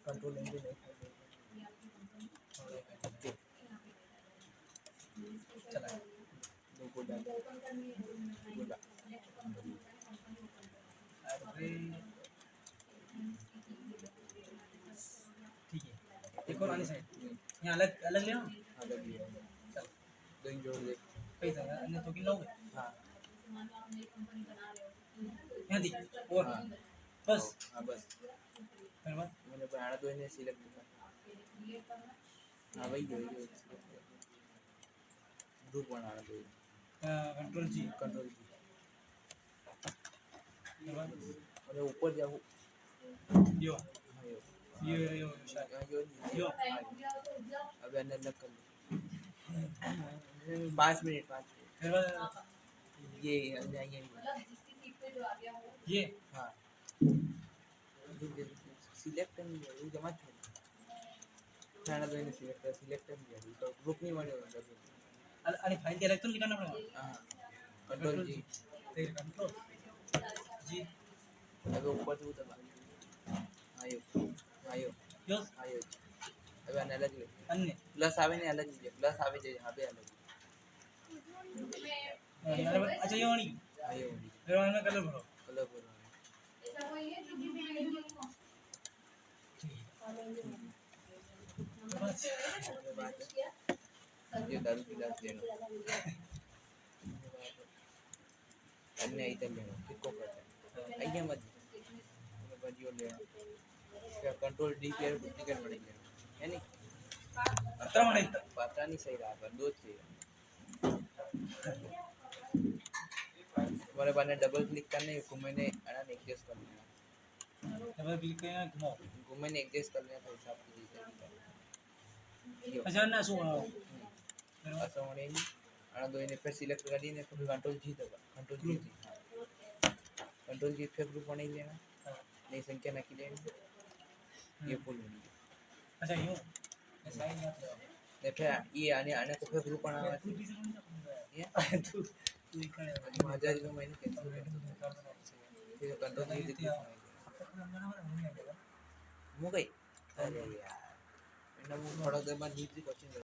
control लेंगे नहीं चला दो गोला गोला अरे ठीक है एक और वाली साइड यहाँ अलग अलग ले अलग लिया चल दो इन जोड़ दे पैसा अन्य तो किन लोगे हाँ यहाँ दी और हाँ बस हाँ बस फिर बाद मैंने बनाना तो इन्हें सिलेक्ट किया हाँ वही ग्रुप बनाना तो कंट्रोल जी अरे ऊपर जाओ यो यो अब अंदर लग कर 5 मिनट ये ये हाँ सिलेक्ट नहीं जमा खाना तो इन्हें सिलेक्ट नहीं तो ग्रुप नहीं बने अरे फाइल के इलेक्ट्रॉन लिखना पड़ेगा हाँ कंट्रोल जी कंट्रोल जी अबे ऊपर से दबा आयो आयो यस आयो अबे अलग ले अन्य प्लस आवे ने अलग लीजिए प्लस आवे जे यहां पे अलग अच्छा ये वाली आयो फिर वाला कलर भरो ऐसा कोई है जो भी ये दारू गिलास लेना अन्य आइटम लेना किसको करना आइए मत बजियो लेना क्या कंट्रोल डी पे टिकट पड़ेगा है नहीं पता नहीं सही रहा पर दो चाहिए तुम्हारे पास डबल क्लिक करने को मैंने आना एडजस्ट कर लिया डबल क्लिक करना घूमे ने एडजस्ट कर लिया था हिसाब से अच्छा ना सो ऐसा होने नहीं आना दो इन्हें फिर सिलेक्ट कर दी ने फिर कंट्रोल जी दबा कंट्रोल जी फिर ग्रुप बना लेना नई संख्या ना की लेना ये फुल अच्छा यूं ऐसा ही मत देखो ये आने आने को फिर ग्रुप बनाना ये तू मजा जो मैंने कैंसिल कर फिर कंट्रोल जी दिखा मु गई अरे यार मैंने थोड़ा देर बाद नीचे क्वेश्चन